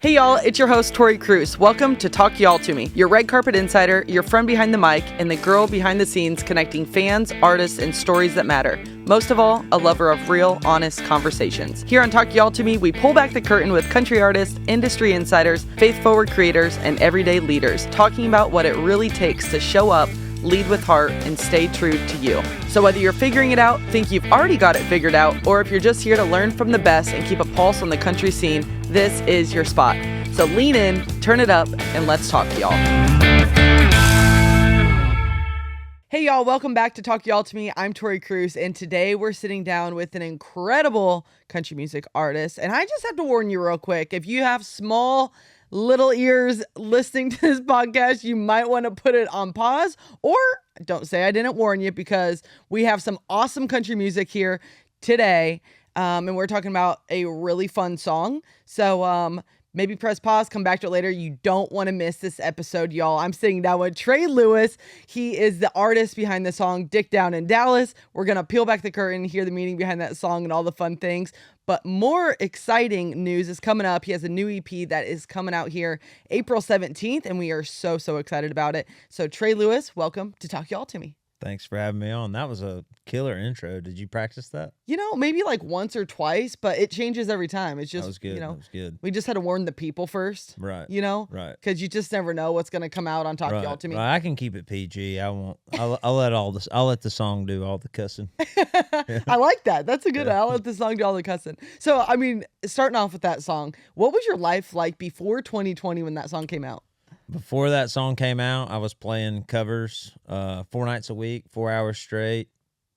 Hey y'all, it's your host Tori Kruse. Welcome to Talk Y'all to Me, your red carpet insider, your friend behind the mic, and the girl behind the scenes connecting fans, artists, and stories that matter. Most of all, a lover of real, honest conversations. Here on Talk Y'all to Me, we pull back the curtain with country artists, industry insiders, faith-forward creators, and everyday leaders, talking about what it really takes to show up, lead with heart, and stay true to you. So whether you're figuring it out, think you've already got it figured out, or if you're just here to learn from the best and keep a pulse on the country scene, this is your spot. So lean in, turn it up, and let's talk, y'all. Hey y'all, welcome back to Talk Y'all to Me. I'm Tori Kruse, and today we're sitting down with an incredible country music artist. And I just have to warn you real quick, if you have small little ears listening to this podcast, you might want to put it on pause, or don't say I didn't warn you, because we have some awesome country music here today. And we're talking about a really fun song. So maybe press pause, come back to it later. You don't want to miss this episode, y'all. I'm sitting down with Trey Lewis. He is the artist behind the song Dick Down in Dallas. We're going to peel back the curtain, hear the meaning behind that song and all the fun things. But more exciting news is coming up. He has a new EP that is coming out here April 17th, and we are so excited about it. So Trey Lewis, welcome to Talk Y'all to Me. Thanks for having me on. That was a killer intro. Did you practice that? You know, maybe like once or twice, but it changes every time. It's just, That was good. you know, That was good. we just had to warn the people first. Right. You know? Right. Because you just never know what's going to come out on Talk Y'all to Me. Right. I can keep it PG. I won't. I'll let all this. I'll let the song do all the cussing. I like that. That's a good one. Yeah. I'll let the song do all the cussing. So, I mean, starting off with that song, what was your life like before 2020 when that song came out? Before that song came out, I was playing covers 4 nights a week, 4 hours straight,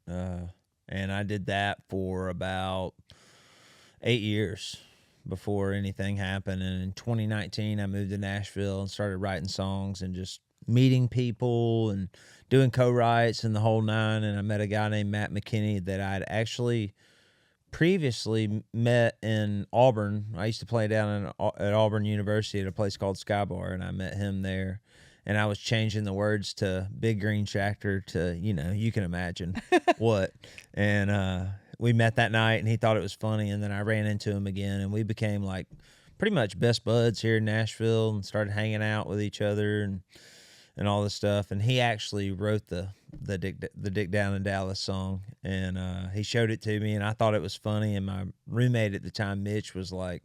and I did that for about 8 years before anything happened. And in 2019, I moved to Nashville and started writing songs and just meeting people and doing co-writes and the whole nine. And I met a guy named Matt McKinney that I'd actually previously met in Auburn. I used to play down at Auburn University at a place called Sky Bar, and I met him there. And I was changing the words to Big Green Tractor to, you know, you can imagine what. And we met that night, and he thought it was funny. And then I ran into him again, and we became like pretty much best buds here in Nashville and started hanging out with each other and all this stuff. And he actually wrote the Dick Down in Dallas song, and he showed it to me, and I thought it was funny. And my roommate at the time, Mitch, was like,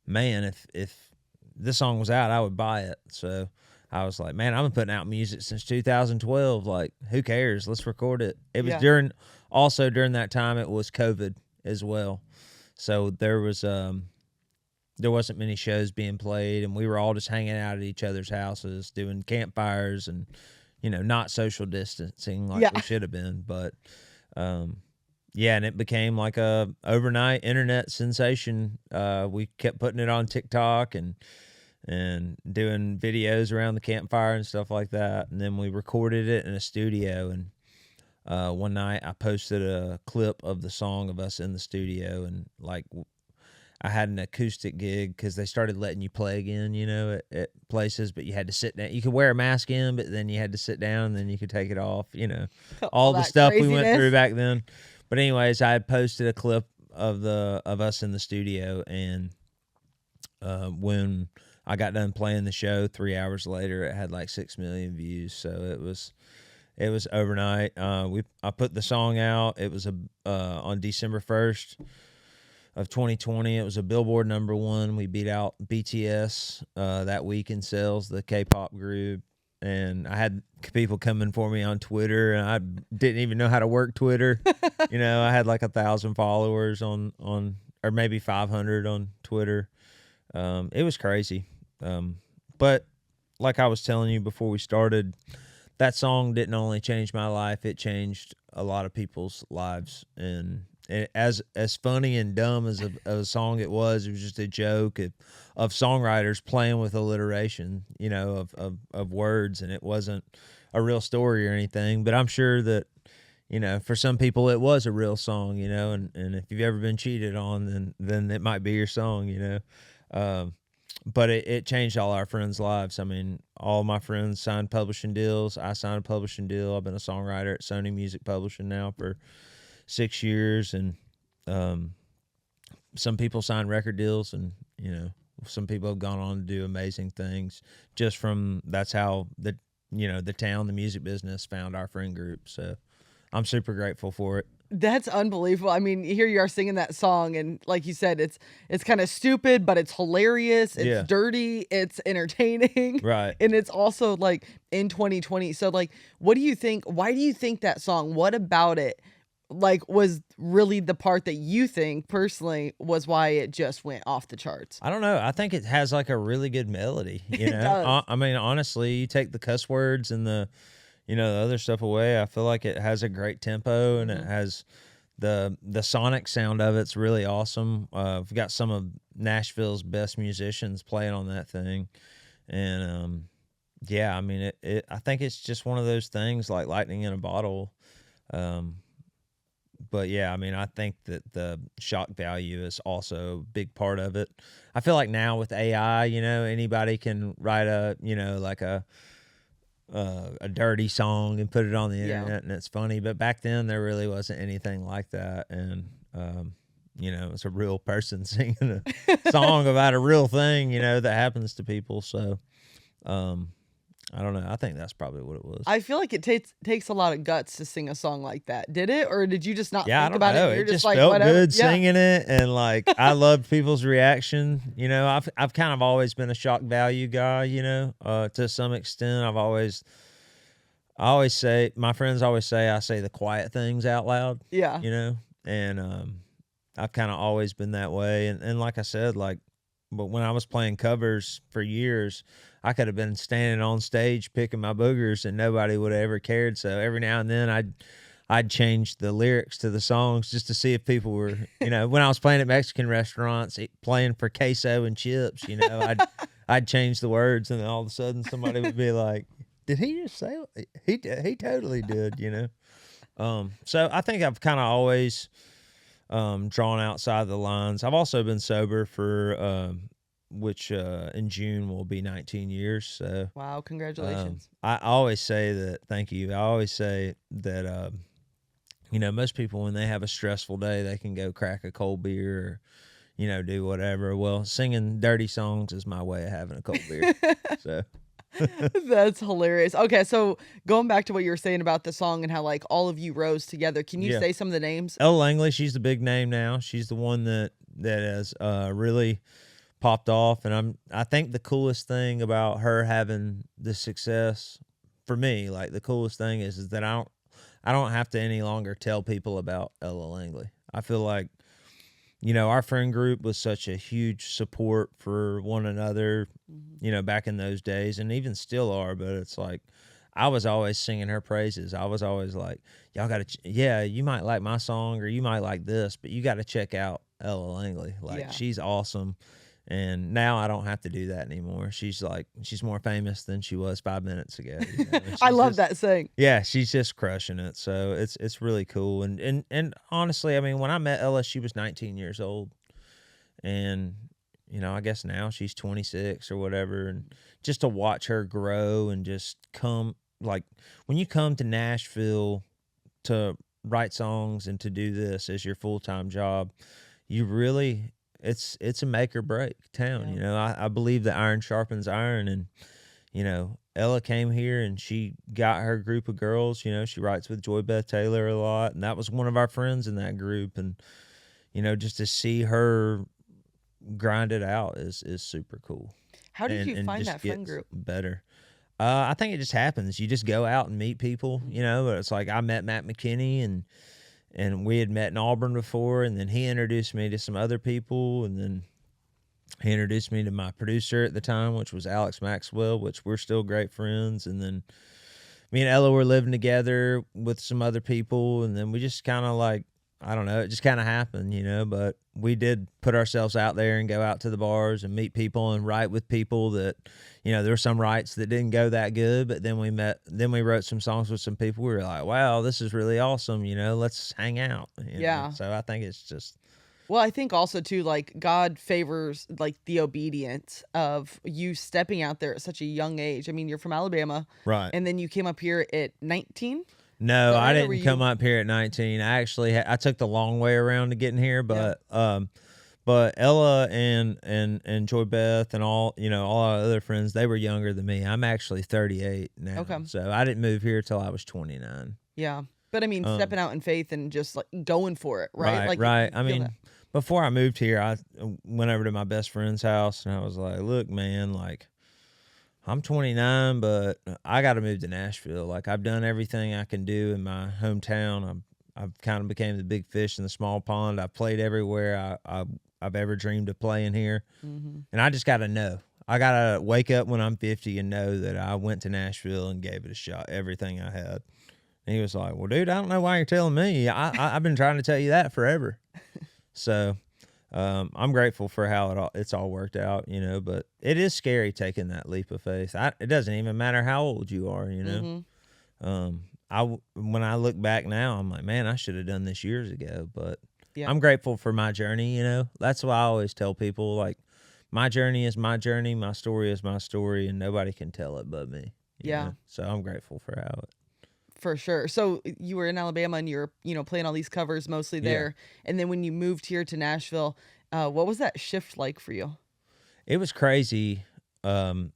man, if this song was out, I would buy it. So I was like, man, I've been putting out music since 2012. Like, who cares? Let's record it. It was during that time, it was COVID as well. So there wasn't many shows being played, and we were all just hanging out at each other's houses, doing campfires and, you know, not social distancing like we should have been. But, and it became like a overnight internet sensation. We kept putting it on TikTok and doing videos around the campfire and stuff like that. And then we recorded it in a studio. And one night I posted a clip of the song of us in the studio, and like, I had an acoustic gig because they started letting you play again, you know, at places, but you had to sit down. You could wear a mask in, but then you had to sit down, and then you could take it off, you know, all the stuff we went through back then. But anyways, I had posted a clip of us in the studio, and when I got done playing the show 3 hours later, it had like 6 million views. So it was overnight. I put the song out. It was on December 1st. Of 2020, it was a Billboard #1. We beat out BTS that week in sales, the K-pop group, and I had people coming for me on Twitter, and I didn't even know how to work Twitter. You know, I had like 1,000 followers on or maybe 500 on Twitter. It was crazy, but like I was telling you before we started, that song didn't only change my life; it changed a lot of people's lives. And as funny and dumb as a song it was just a joke of songwriters playing with alliteration, you know, of words, and it wasn't a real story or anything. But I'm sure that, you know, for some people it was a real song, you know, and if you've ever been cheated on, then it might be your song, you know. But it changed all our friends' lives. I mean, all my friends signed publishing deals. I signed a publishing deal. I've been a songwriter at Sony Music Publishing now for 6 years, and some people signed record deals, and, you know, some people have gone on to do amazing things just from that's how the the town, the music business found our friend group. So I'm super grateful for it. That's unbelievable. I mean, here you are singing that song, and like you said, it's kind of stupid, but it's hilarious. It's Yeah. dirty. It's entertaining. Right. And it's also like in 2020. So like, what do you think? Why do you think that song? What about it, like, was really the part that you think personally was why it just went off the charts? I don't know. I think it has like a really good melody. It does. I mean, honestly, you take the cuss words and the the other stuff away. I feel like it has a great tempo and it has the sonic sound of it's really awesome. We've got some of Nashville's best musicians playing on that thing, and yeah, I mean, I think it's just one of those things like lightning in a bottle. But yeah, I mean, I think that the shock value is also a big part of it. I feel like now with AI, anybody can write like a dirty song and put it on the internet and it's funny. But back then there really wasn't anything like that. And, it's a real person singing a song about a real thing, that happens to people. So, I don't know. I think that's probably what it was. I feel like it takes a lot of guts to sing a song like that. Did it, or did you just not Yeah, I think don't about know. it? You're It just like, felt whatever. good Yeah. singing it, and like I loved people's reaction. I've kind of always been a shock value guy. To some extent, I always say, my friends always say I say the quiet things out loud. Yeah. And I've kind of always been that way. And like I said, but when I was playing covers for years, I could have been standing on stage picking my boogers and nobody would have ever cared. So every now and then I'd change the lyrics to the songs just to see if people were, when I was playing at Mexican restaurants, playing for queso and chips, I'd change the words, and then all of a sudden somebody would be like, did he just say it? He totally did, So I think I've kind of always drawn outside the lines. I've also been sober for which in June will be 19 years. So Wow, congratulations. I always say that, thank you. I always say that, most people, when they have a stressful day, they can go crack a cold beer or, do whatever. Well, singing dirty songs is my way of having a cold beer. So That's hilarious. Okay, so going back to what you were saying about the song and how like all of you rose together, can you Yeah. say some of the names? Ella Langley, she's the big name now. She's the one that has really popped off, and I think the coolest thing about her having the success for me, like the coolest thing is that I don't have to any longer tell people about Ella Langley. I feel like our friend group was such a huge support for one another, back in those days, and even still are, but it's like I was always singing her praises. I was always like, y'all got to, you might like my song or you might like this, but you got to check out Ella Langley. Like, she's awesome. And now I don't have to do that anymore. She's more famous than she was 5 minutes ago. I love that saying. Yeah, she's just crushing it. So it's really cool. And honestly, I mean, when I met Ella, she was 19 years old. And, I guess now she's 26 or whatever. And just to watch her grow and just come, like, when you come to Nashville to write songs and to do this as your full-time job, you really, it's a make or break town. I believe that iron sharpens iron, and Ella came here and she got her group of girls. She writes with Joy Beth Taylor a lot, and that was one of our friends in that group. And just to see her grind it out is super cool. How did you find just that friend gets group? better? I think it just happens. You just go out and meet people. It's like I met Matt McKinney, and we had met in Auburn before, and then he introduced me to some other people, and then he introduced me to my producer at the time, which was Alex Maxwell, which we're still great friends. And then me and Ella were living together with some other people, and then we just kind of like, I don't know, it just kind of happened, but we did put ourselves out there and go out to the bars and meet people and write with people that, there were some writes that didn't go that good, but then we wrote some songs with some people. We were like, wow, this is really awesome. Let's hang out. Yeah. So I think it's just. Well, I think also too, like, God favors like the obedience of you stepping out there at such a young age. I mean, you're from Alabama. Right. And then you came up here at 19. No, I Or were didn't you- come up here at 19. I actually I took the long way around to getting here, but But Ella and Joy Beth and all our other friends, they were younger than me. I'm actually 38 now. Okay. So I didn't move here till I was 29. Yeah. But I mean, stepping out in faith and just like going for it, right? Right. You I feel mean, that. before I moved here, I went over to my best friend's house and I was like, look, man, like, I'm 29, but I got to move to Nashville. Like, I've done everything I can do in my hometown. I've kind of became the big fish in the small pond. I've played everywhere I've ever dreamed of playing here. Mm-hmm. And I just got to know. I got to wake up when I'm 50 and know that I went to Nashville and gave it a shot, everything I had. And he was like, well, dude, I don't know why you're telling me. I've been trying to tell you that forever. So I'm grateful for how it's all worked out, but it is scary taking that leap of faith. It doesn't even matter how old you are, Mm-hmm. When I look back now, I'm like, man, I should have done this years ago, but Yeah. I'm grateful for my journey, That's why I always tell people, like, my journey is my journey, my story is my story, and nobody can tell it but me. Yeah. know? So I'm grateful for how it. For sure. So you were in Alabama and you're, playing all these covers mostly there. And then when you moved here to Nashville, what was that shift like for you? It was crazy. Playing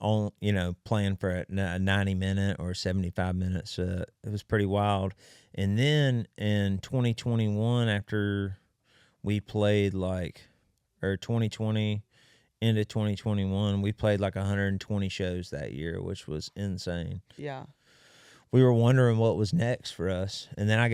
for a 90-minute or 75 minutes. It was pretty wild. And then in 2021, after we played 2020 into 2021, we played 120 shows that year, which was insane. Yeah. We were wondering what was next for us. And then I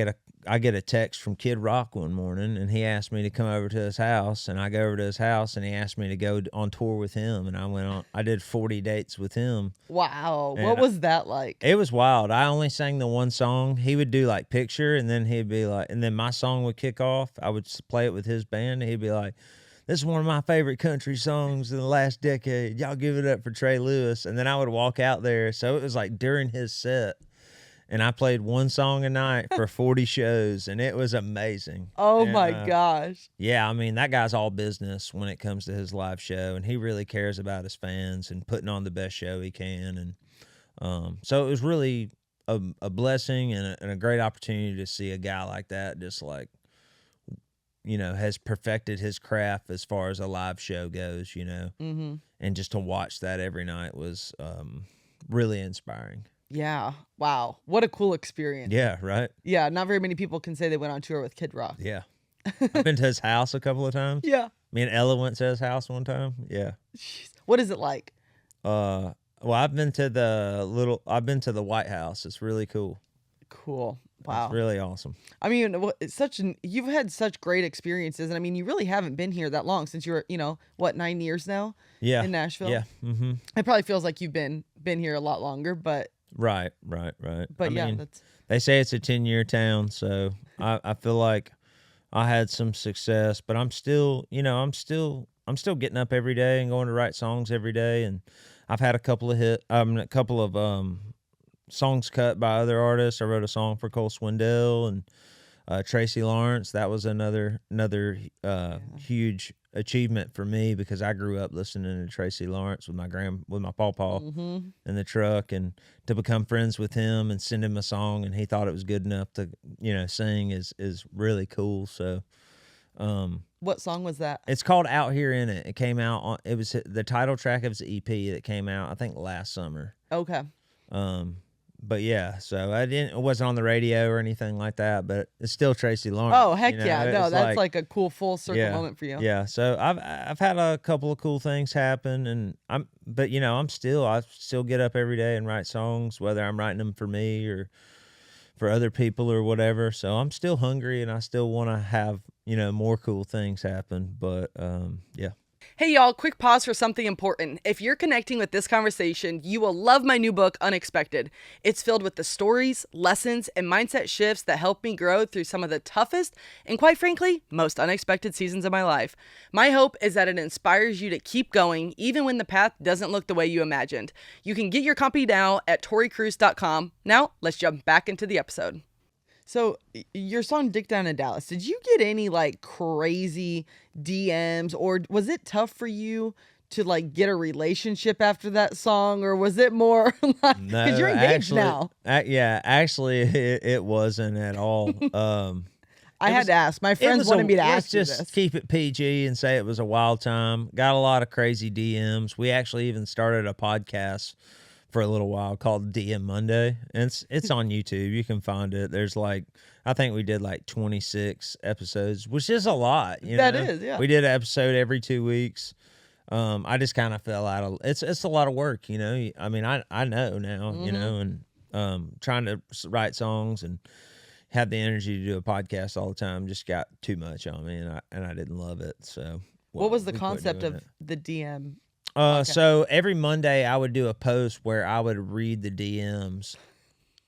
get a text from Kid Rock one morning, and he asked me to come over to his house, and I go over to his house, and he asked me to go on tour with him, and I did 40 dates with him. Wow. What was that like? It was wild. I only sang the one song. He would do Picture, and then he'd be like, and then my song would kick off. I would play it with his band, and he'd be like, this is one of my favorite country songs in the last decade. Y'all give it up for Trey Lewis. And then I would walk out there. So it was during his set. And I played one song a night for 40 shows, and it was amazing. Oh, my gosh. Yeah, I mean, that guy's all business when it comes to his live show, and he really cares about his fans and putting on the best show he can. And so it was really a blessing and a great opportunity to see a guy like that just has perfected his craft as far as a live show goes, Mm-hmm. And just to watch that every night was really inspiring. Yeah. Wow. What a cool experience. Yeah, right? Yeah. Not very many people can say they went on tour with Kid Rock. Yeah. I've been to his house a couple of times. Yeah. Me and Ella went to his house one time. Yeah. Jeez. What is it like? Well, I've been to the White House. It's really cool. Cool. Wow. It's really awesome. I mean, you've had such great experiences, and I mean, you really haven't been here that long since you were, 9 years now? Yeah. In Nashville? Yeah. Mm-hmm. It probably feels like you've been here a lot longer, but Right. But they say it's a 10-year town, so I feel like I had some success, but I'm still getting up every day and going to write songs every day, and I've had a couple of songs cut by other artists. I wrote a song for Cole Swindell and Tracy Lawrence. That was another huge achievement for me because I grew up listening to Tracy Lawrence with my pawpaw Mm-hmm. in the truck, and to become friends with him and send him a song and he thought it was good enough to sing is really cool. So What song was that? it's called Out Here in It. It came out it was the title track of his EP that came out I think last summer. Okay. But yeah, so it wasn't on the radio or anything like that, but it's still Tracy Lawrence. Oh, heck yeah. No, that's like a cool full circle moment for you. Yeah. So I've had a couple of cool things happen, and I still get up every day and write songs, whether I'm writing them for me or for other people or whatever. So I'm still hungry and I still want to have, more cool things happen. But yeah. Hey y'all, quick pause for something important. If you're connecting with this conversation, you will love my new book, Unexpected. It's filled with the stories, lessons, and mindset shifts that help me grow through some of the toughest and, quite frankly, most unexpected seasons of my life. My hope is that it inspires you to keep going even when the path doesn't look the way you imagined. You can get your copy now at torikruse.com. Now, let's jump back into the episode. So your song Dick Down in Dallas, did you get any crazy DMs, or was it tough for you to get a relationship after that song, or was it more like, because you're engaged now? Actually it wasn't at all. I had to ask. My friends wanted me to ask you Let's just this. keep it PG and say it was a wild time. Got a lot of crazy DMs. We actually even started a podcast for a little while called DM Monday. And it's on YouTube. You can find it. There's I think we did 26 episodes, which is a lot. That is, yeah. We did an episode every 2 weeks. I just kind of fell out of it's a lot of work, I mean, I know now, and trying to write songs and have the energy to do a podcast all the time just got too much on me, and I didn't love it. So what was the concept of the DM? So every Monday I would do a post where I would read the DMs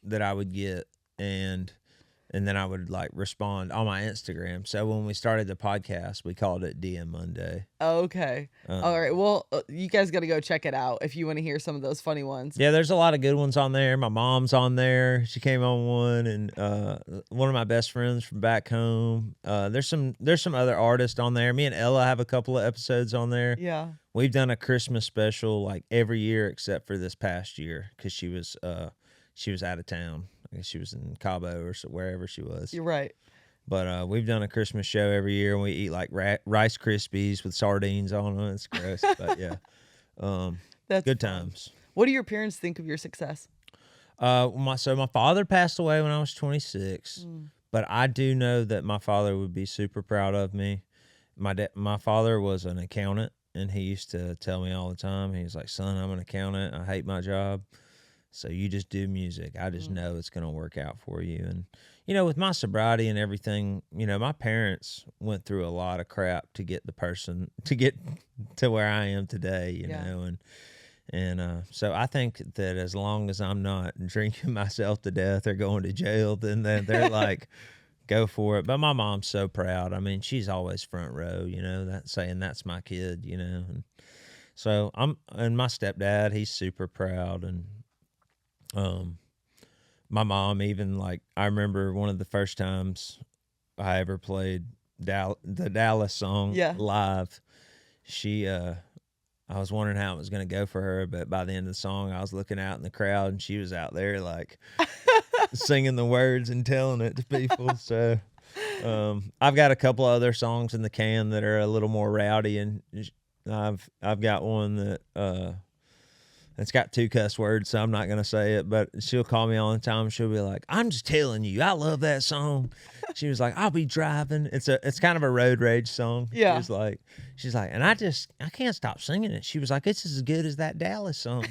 that I would get, and then I would respond on my Instagram. So when we started the podcast, we called it DM Monday. Okay. All right. Well, you guys got to go check it out if you want to hear some of those funny ones. Yeah, there's a lot of good ones on there. My mom's on there. She came on one, and one of my best friends from back home. There's some other artists on there. Me and Ella have a couple of episodes on there. Yeah. We've done a Christmas special every year except for this past year because she was out of town. I guess she was in Cabo or wherever she was. You're right. But we've done a Christmas show every year, and we eat Rice Krispies with sardines on them. It's gross, but yeah, That's good fun. times. What do your parents think of your success? My father passed away when I was 26, but I do know that my father would be super proud of me. My father was an accountant, and he used to tell me all the time. He was like, "Son, I'm an accountant. I hate my job. So you just do music. I just know it's going to work out for you." And, with my sobriety and everything, my parents went through a lot of crap to get to where I am today, you know, and so I think that as long as I'm not drinking myself to death or going to jail, then they're like, go for it. But my mom's so proud. I mean, she's always front row, saying that's my kid, and so and my stepdad, he's super proud. And, my mom even I remember one of the first times I ever played the Dallas song live. She, I was wondering how it was going to go for her, but by the end of the song, I was looking out in the crowd and she was out there singing the words and telling it to people. So, I've got a couple other songs in the can that are a little more rowdy, and I've got one that, it's got 2 cuss words, so I'm not going to say it, but she'll call me all the time. She'll be like, "I'm just telling you, I love that song." She was like, "I'll be driving." It's kind of a road rage song. Yeah. She's like, and I can't stop singing it. She was like, "It's as good as that Dallas song,"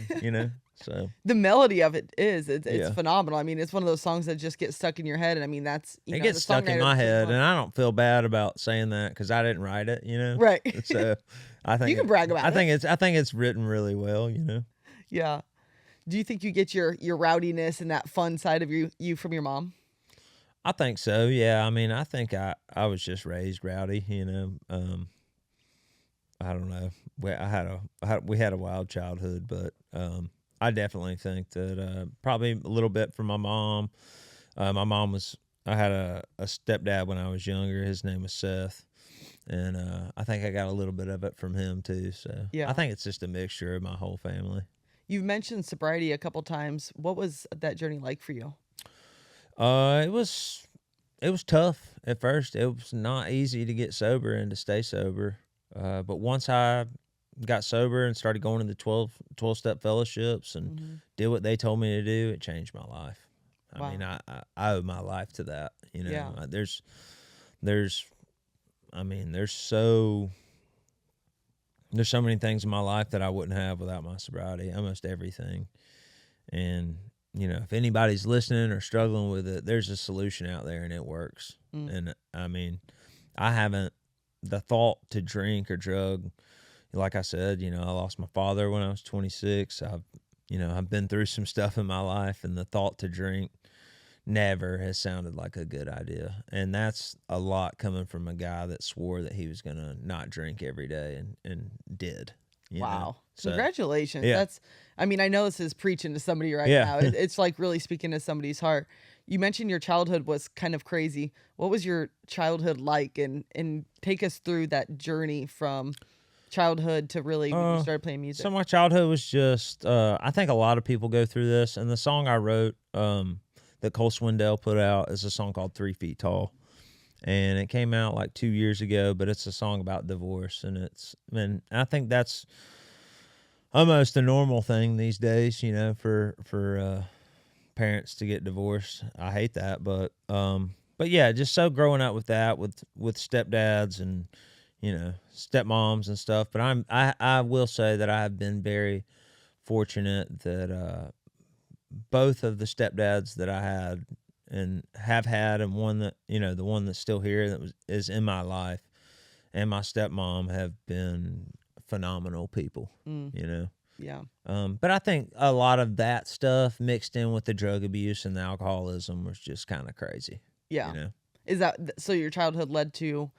so. The melody of it it's phenomenal. I mean, it's one of those songs that just get stuck in your head. And I mean, that's, it gets stuck in my head, and I don't feel bad about saying that because I didn't write it, Right. So I think you can brag about it. I think it's written really well, Yeah. Do you think you get your rowdiness and that fun side of you from your mom? I think so. Yeah. I mean, I think I was just raised rowdy, I don't know. We had a wild childhood, but I definitely think that probably a little bit from my mom. My mom I had a stepdad when I was younger. His name was Seth. And I think I got a little bit of it from him too. So yeah. I think it's just a mixture of my whole family. You've mentioned sobriety a couple times. What was that journey like for you? It was tough at first. It was not easy to get sober and to stay sober. But once I got sober and started going to the 12-step fellowships and did what they told me to do, it changed my life. Wow. I mean, I owe my life to that. Yeah. There's so many things in my life that I wouldn't have without my sobriety, almost everything. And, if anybody's listening or struggling with it, there's a solution out there and it works. And I mean, the thought to drink or drug, like I said, I lost my father when I was 26. I've been through some stuff in my life, and the thought to drink never has sounded like a good idea. And that's a lot coming from a guy that swore that he was going to not drink every day and did. Wow. So, congratulations. yeah. I know this is preaching to somebody right now. It's really speaking to somebody's heart. You mentioned your childhood was kind of crazy. What was your childhood like? And take us through that journey from childhood to really when you started playing music. So my childhood was just, I think a lot of people go through this. And the song I wrote, that Cole Swindell put out, is a song called 3 Feet Tall. and it came out like 2 years ago. But it's a song about divorce, and I think that's almost a normal thing these days, for parents to get divorced. I hate that, but yeah, just so growing up with that, with stepdads and stepmoms and stuff. But I will say that I have been very fortunate that both of the stepdads that I had and have had, and one that the one that's still here is in my life, and my stepmom have been phenomenal people. Yeah. But I think a lot of that stuff mixed in with the drug abuse and the alcoholism was just kind of crazy. Yeah. Is that so? Your childhood led to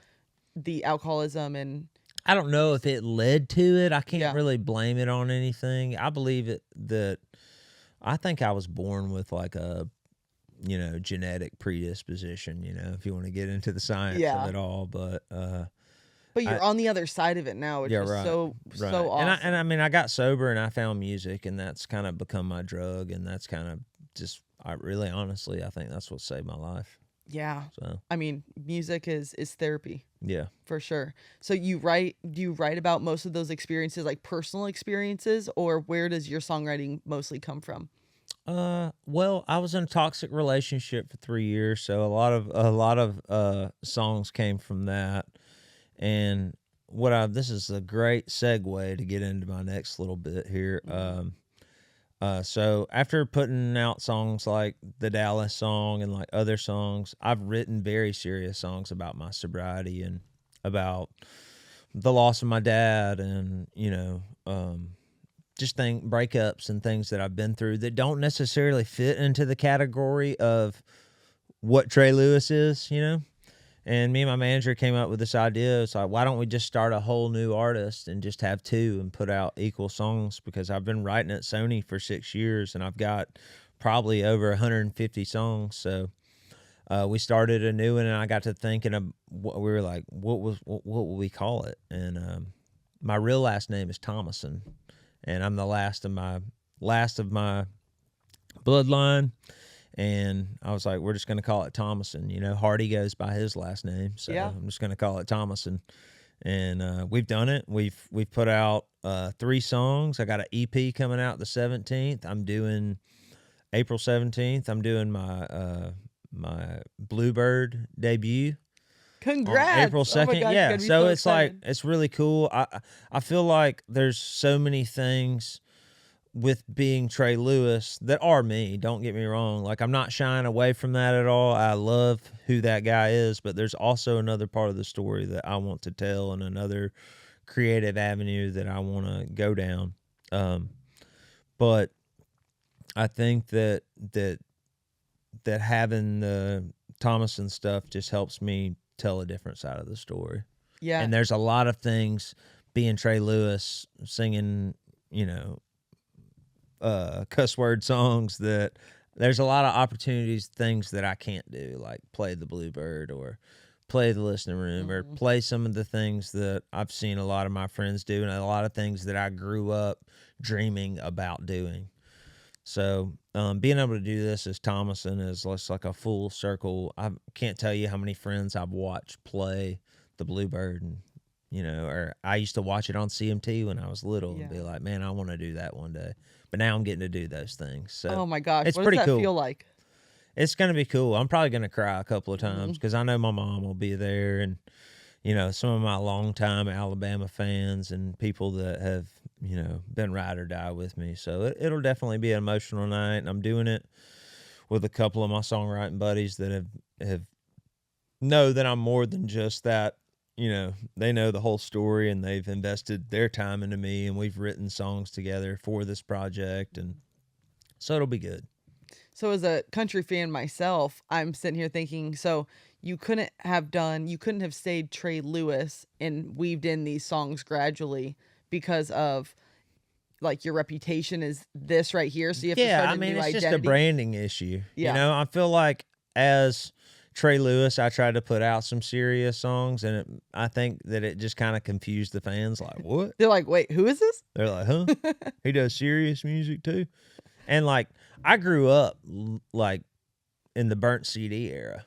the alcoholism, and I don't know if it led to it. I can't Yeah. really blame it on anything. I believe that I think I was born with like a genetic predisposition. If you want to get into the science Yeah. of it all, but you're on the other side of it now, which is right. so awesome. And I mean, I got sober and I found music, and that's kind of become my drug, and that's kind of just honestly, I think that's what saved my life. Yeah. So I mean, music is therapy. Yeah. For sure. So do you write about most of those experiences, like personal experiences, or where does your songwriting mostly come from? Well, I was in a toxic relationship for 3 years, so a lot of songs came from that. And this is a great segue to get into my next little bit here. So after putting out songs like the Dallas song and like other songs, I've written very serious songs about my sobriety and about the loss of my dad, and just breakups and things that I've been through that don't necessarily fit into the category of what Trey Lewis is, And me and my manager came up with this idea. It's like, why don't we just start a whole new artist and just have two and put out equal songs? Because I've been writing at Sony for 6 years, and I've got probably over 150 songs. So we started a new one, and I got to thinking of what we were like, what would we call it? And my real last name is Thomason, and I'm the last of my bloodline. And I was like, we're just going to call it Thomason. Hardy goes by his last name, so Yeah. I'm just going to call it Thomason. And we've done it. We've put out 3 songs. I got an EP coming out the 17th. I'm doing April 17th. I'm doing my my Bluebird debut. Congrats! On April 2nd. Oh my gosh, Yeah, you're gonna be so it's like excited. it's really cool. I feel like there's so many things with being Trey Lewis that are me. Don't get me wrong. Like, I'm not shying away from that at all. I love who that guy is, but there's also another part of the story that I want to tell, and another creative avenue that I want to go down. But I think that having the Thomason stuff just helps me tell a different side of the story. Yeah. And there's a lot of things being Trey Lewis, singing, cuss word songs, that there's a lot of opportunities, things that I can't do, like play the Bluebird or play the listening room or play some of the things that I've seen a lot of my friends do, and a lot of things that I grew up dreaming about doing. So being able to do this as Thomason is just like a full circle. I can't tell you how many friends I've watched play the Bluebird, and or I used to watch it on CMT when I was little and be like, man, I want to do that one day. But now I'm getting to do those things. So oh my gosh, it's what pretty does that cool. feel like? It's going to be cool. I'm probably going to cry a couple of times because I know my mom will be there, and some of my longtime Alabama fans and people that have been ride or die with me. So it'll definitely be an emotional night, and I'm doing it with a couple of my songwriting buddies that have know that I'm more than just that. They know the whole story, and they've invested their time into me, and we've written songs together for this project, and so it'll be good. So as a country fan myself, I'm sitting here thinking, so you couldn't have stayed Trey Lewis and weaved in these songs gradually because of like your reputation is this right here. So you have to start a new it's identity. just a branding issue. Yeah. I feel like as Trey Lewis, I tried to put out some serious songs, and I think that it just kind of confused the fans. Like, what? They're like, wait, who is this? They're like, huh? He does serious music too? And like, I grew up like in the burnt CD era.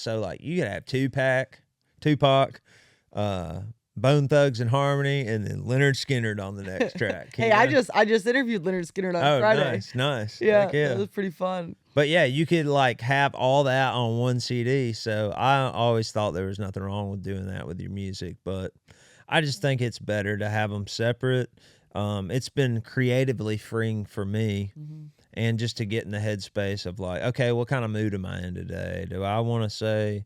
So like you could have Tupac, Bone Thugs and Harmony, and then Leonard Skinner on the next track. Hey, I just interviewed Leonard Skinner on Friday. Nice. Yeah, Heck yeah, that was pretty fun. But yeah, you could like have all that on one CD. So I always thought there was nothing wrong with doing that with your music, but I just think it's better to have them separate. It's been creatively freeing for me, and just to get in the headspace of like, okay, what kind of mood am I in today? Do I want to say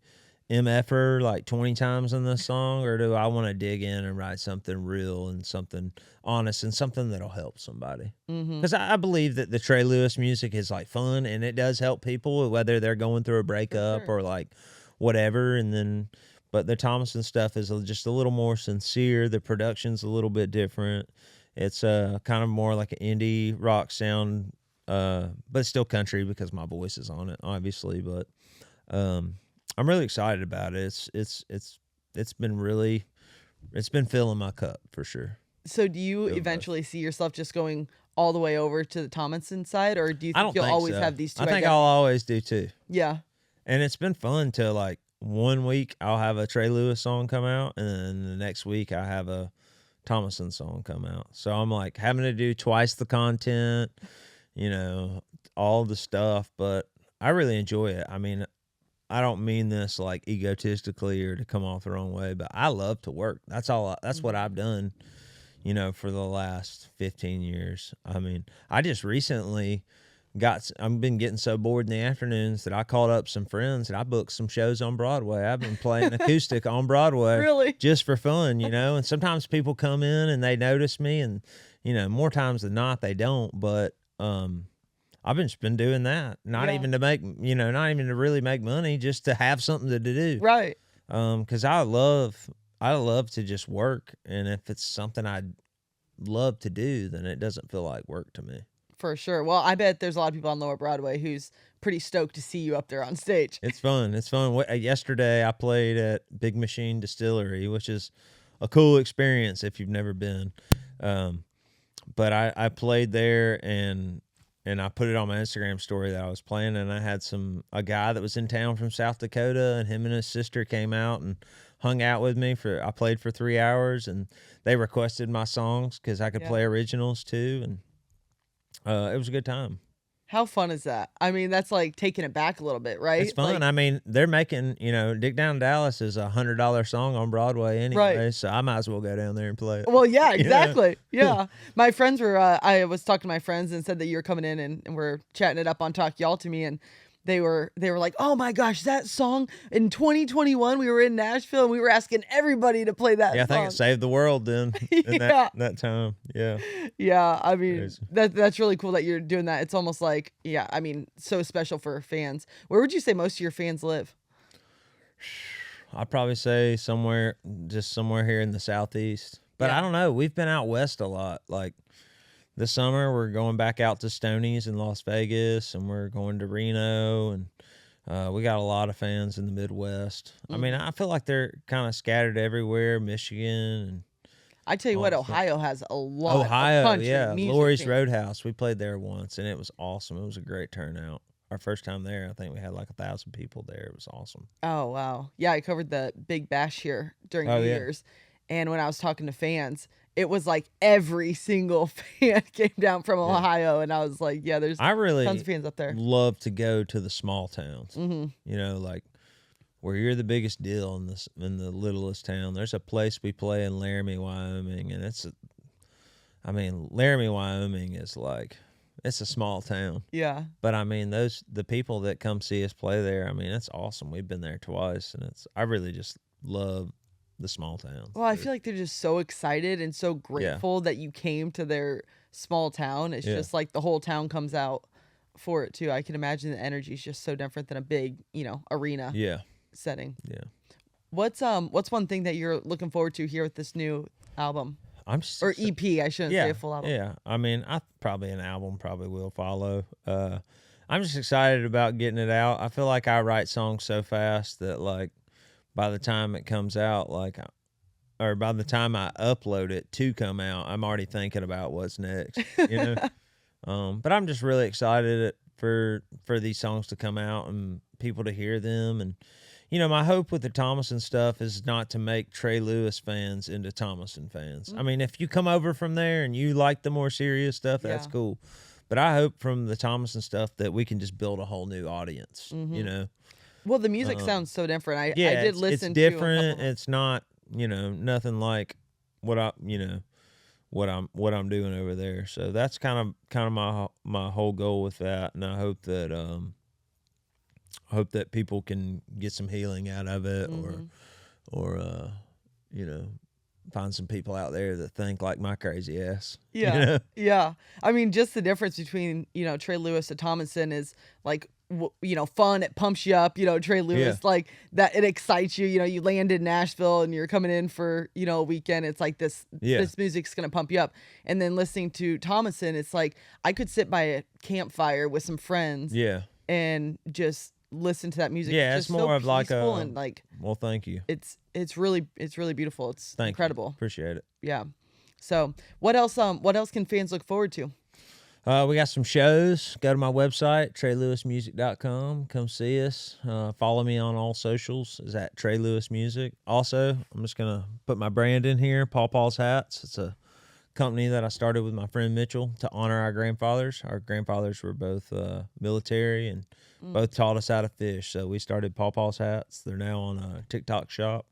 MFer like 20 times in this song, or do I want to dig in and write something real and something honest and something that'll help somebody? Because I believe that the Trey Lewis music is like fun and it does help people, whether they're going through a breakup or like whatever. And then, but the Thomason stuff is just a little more sincere. The production's a little bit different. It's kind of more like an indie rock sound, but it's still country because my voice is on it, obviously. But I'm really excited about it. It's been filling my cup for sure. So do you eventually see yourself just going all the way over to the Thomason side, or do you think you'll always have these two? I think I'll always do too. Yeah. And it's been fun to like 1 week I'll have a Trey Lewis song come out, and then the next week I have a Thomason song come out. So I'm like having to do twice the content, all the stuff, but I really enjoy it. I mean, I don't mean this like egotistically or to come off the wrong way, but I love to work. That's what I've done, for the last 15 years. I mean, I just recently I've been getting so bored in the afternoons that I called up some friends and I booked some shows on Broadway. I've been playing acoustic on Broadway. Really? Just for fun, and sometimes people come in and they notice me, and, more times than not, they don't. But, I've just been doing that, not even to make, not even to really make money, just to have something to do. Right. 'Cause I love to just work. And if it's something I love to do, then it doesn't feel like work to me. For sure. Well, I bet there's a lot of people on Lower Broadway who's pretty stoked to see you up there on stage. It's fun. Yesterday I played at Big Machine Distillery, which is a cool experience if you've never been. But I played there and I put it on my Instagram story that I was playing, and I had a guy that was in town from South Dakota, and him and his sister came out and hung out with me I played for 3 hours, and they requested my songs because I could play originals too, and it was a good time. How fun is that? I mean, that's like taking it back a little bit, right? It's fun. I mean, they're making, Dick Down Dallas is a $100 song on Broadway anyway, so I might as well go down there and play it. Well, yeah, exactly. Yeah. My friends were, I was talking to my friends and said that you were coming in and we're chatting it up on Talk Y'all to Me, and they were like, oh my gosh, that song in 2021, we were in Nashville and we were asking everybody to play that song. I think it saved the world then in that time. Yeah. Yeah. I mean, that's really cool that you're doing that. It's almost like, I mean, so special for fans. Where would you say most of your fans live? I'd probably say somewhere here in the Southeast, but I don't know. We've been out West a lot. Like, this summer, we're going back out to Stoney's in Las Vegas, and we're going to Reno, and we got a lot of fans in the Midwest. I mean, I feel like they're kind of scattered everywhere, Michigan. And I tell you what, Ohio has a lot of country music. Lori's Roadhouse. We played there once, and it was awesome. It was a great turnout. Our first time there, I think we had like 1,000 people there. It was awesome. Oh, wow. Yeah, I covered the Big Bash here during New Year's, and when I was talking to fans, it was like every single fan came down from Ohio, and I was like, there's tons of fans up there. Love to go to the small towns, like where you're the biggest deal in the littlest town. There's a place we play in Laramie, Wyoming, and Laramie, Wyoming is like, it's a small town. Yeah. But I mean, the people that come see us play there, I mean, it's awesome. We've been there twice, and I really just love the small towns. Well, I feel like they're just so excited and so grateful that you came to their small town. It's just like the whole town comes out for it too. I can imagine the energy is just so different than a big, arena setting. Yeah. What's one thing that you're looking forward to here with this new album? Or EP, I shouldn't say a full album. Yeah. I mean, an album probably will follow. I'm just excited about getting it out. I feel like I write songs so fast that like by the time it comes out, or by the time I upload it to come out, I'm already thinking about what's next, But I'm just really excited for these songs to come out and people to hear them. And, my hope with the Thomason stuff is not to make Trey Lewis fans into Thomason fans. I mean, if you come over from there and you like the more serious stuff, that's Yeah. cool. But I hope from the Thomason stuff that we can just build a whole new audience, you know? Well, the music sounds so different. I Yeah, did listen it's to a different. couple. It's not, nothing like what what I'm doing over there. So that's kind of my whole goal with that, and I hope that people can get some healing out of it, or find some people out there that think like my crazy ass. Yeah. Yeah. I mean, just the difference between, Trey Lewis and Thomason is like, fun. It pumps you up. Trey Lewis, like that, it excites you. You land in Nashville and you're coming in for, a weekend. It's like this music's going to pump you up. And then listening to Thomason, it's like I could sit by a campfire with some friends and just listen to that music. Yeah, just it's more so of like peaceful and like, well, thank you. It's really beautiful. It's Thank incredible. you. Appreciate it. Yeah. So what else can fans look forward to? We got some shows. Go to my website, TreyLewisMusic.com. Come see us. Follow me on all socials. Is at Trey Lewis Music. Also, I'm just going to put my brand in here, Paw Paws Hats. It's a company that I started with my friend Mitchell to honor our grandfathers. Our grandfathers were both military and both taught us how to fish. So we started Paw Paws Hats. They're now on a TikTok shop.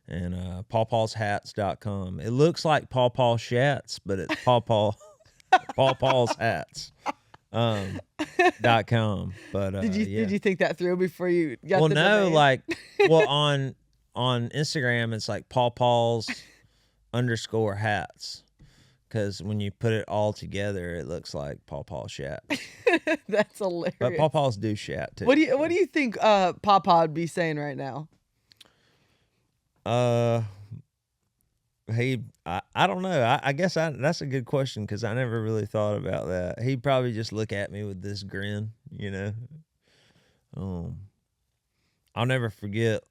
And pawpawshats.com. It looks like Paw Paw Shats, but it's Paw Paw's Hats .com. But did you think that through before you got well the no domain? on Instagram it's like pawpaws_hats, because when you put it all together it looks like Paw Paw Shat. That's hilarious. But Paw Paws do shat too. What do you think Pawpaw would be saying right now? I don't know. I guess that's a good question, because I never really thought about that. He'd probably just look at me with this grin, I'll never forget,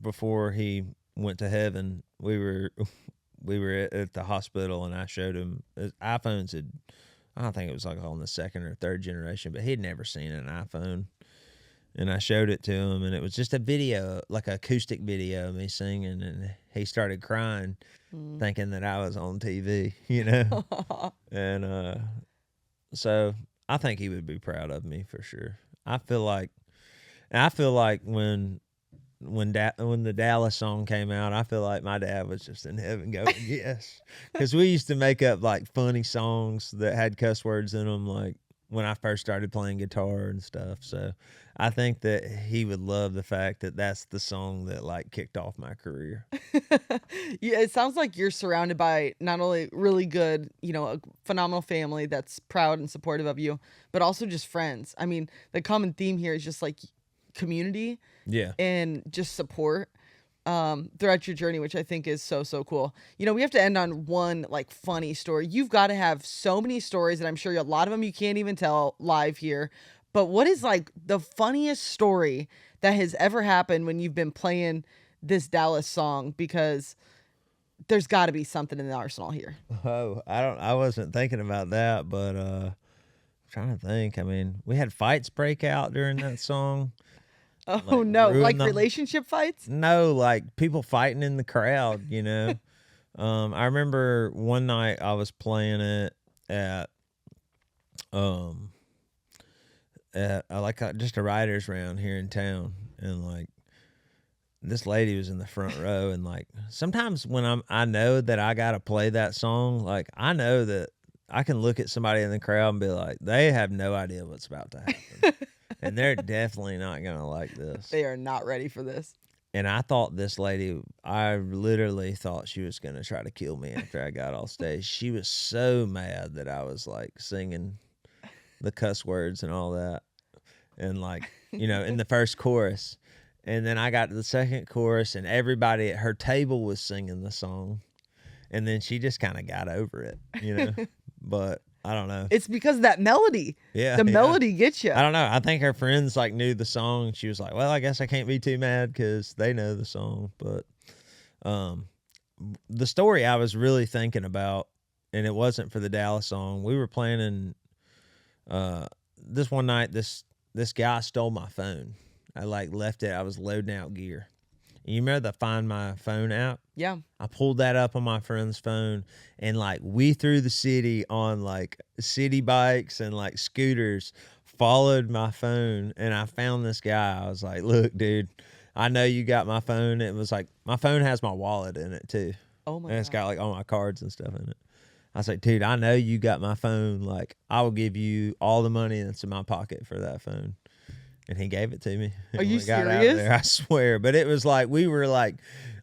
before he went to heaven, we were at the hospital, and I showed him iPhones. I don't think it was like on the second or third generation, but he'd never seen an iPhone. And I showed it to him, and it was just a video, like an acoustic video of me singing, and he started crying, thinking that I was on TV, And so I think he would be proud of me for sure. I feel like when the Dallas song came out, I feel like my dad was just in heaven going, yes. Because we used to make up like funny songs that had cuss words in them, like when I first started playing guitar and stuff. So I think that he would love the fact that that's the song that like kicked off my career. Yeah, it sounds like you're surrounded by not only really good, a phenomenal family that's proud and supportive of you, but also just friends. I mean, the common theme here is just like community and just support throughout your journey, which I think is so cool. We have to end on one like funny story. You've got to have so many stories, and I'm sure a lot of them you can't even tell live here. But what is like the funniest story that has ever happened when you've been playing this Dallas song? Because there's got to be something in the arsenal here. Oh, I wasn't thinking about that, but I'm trying to think. I mean, we had fights break out during that song. Oh, like, no, like relationship fights? No, like people fighting in the crowd, I remember one night I was playing it at just a writer's round here in town, and like this lady was in the front row, and like sometimes when I know that I gotta play that song, like I know that I can look at somebody in the crowd and be like, they have no idea what's about to happen. And they're definitely not going to like this. They are not ready for this. And I thought this lady, I literally thought she was going to try to kill me after I got off stage. She was so mad that I was like singing the cuss words and all that. And like, in the first chorus. And then I got to the second chorus, and everybody at her table was singing the song. And then she just kind of got over it, But I don't know. It's because of that melody. Yeah. The melody gets you. I don't know. I think her friends like knew the song. She was like, well, I guess I can't be too mad because they know the song. But the story I was really thinking about, and it wasn't for the Dallas song. We were planning this one night, this guy stole my phone. I like left it. I was loading out gear. And you remember the Find My Phone app? Yeah. I pulled that up on my friend's phone, and like we through the city on like city bikes and like scooters, followed my phone, and I found this guy. I was like, look, dude, I know you got my phone. It was like, my phone has my wallet in it too. Oh my And it's God. got like all my cards and stuff in it. I was like, dude, I know you got my phone. Like, I will give you all the money that's in my pocket for that phone. And he gave it to me. Are you We got out of serious? there, I swear. But it was like, we were like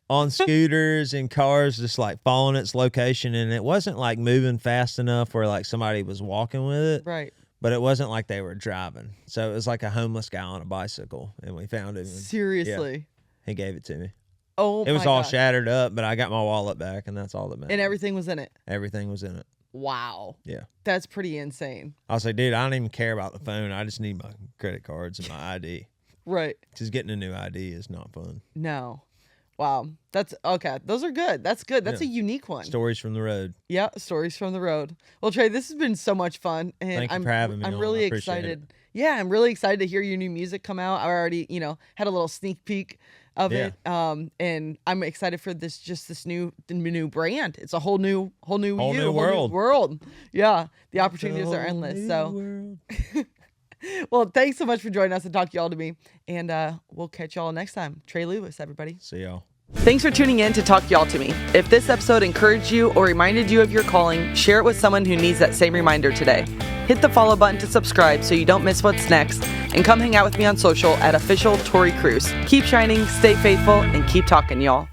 on scooters and cars, just like following its location. And it wasn't like moving fast enough where like somebody was walking with it. Right. But it wasn't like they were driving. So it was like a homeless guy on a bicycle. And we found him. And, Seriously. he gave it to me. Oh my It was all gosh. shattered up, but I got my wallet back, and that's all that mattered. And everything was in it. Everything was in it. Wow. Yeah. That's pretty insane. I was like, dude, I don't even care about the phone. I just need my credit cards and my ID. Right. Just getting a new ID is not fun. No. Wow. That's okay. Those are good. That's good. That's Yeah. a unique one. Stories from the road. Yeah. Stories from the road. Well, Trey, this has been so much fun. And Thank you for having me I'm on. really I appreciate excited. Yeah. I'm really excited to hear your new music come out. I already, had a little sneak peek of Yeah. it. And I'm excited for this new brand. It's a whole new world. Yeah. The opportunities are endless. So, well, thanks so much for joining us and talk y'all to me. And we'll catch y'all next time. Trey Lewis, everybody. See y'all. Thanks for tuning in to Talk Y'all to Me. If this episode encouraged you or reminded you of your calling, share it with someone who needs that same reminder today. Hit the follow button to subscribe so you don't miss what's next, and come hang out with me on social at official Tori Kruse. Keep shining, stay faithful, and keep talking, y'all.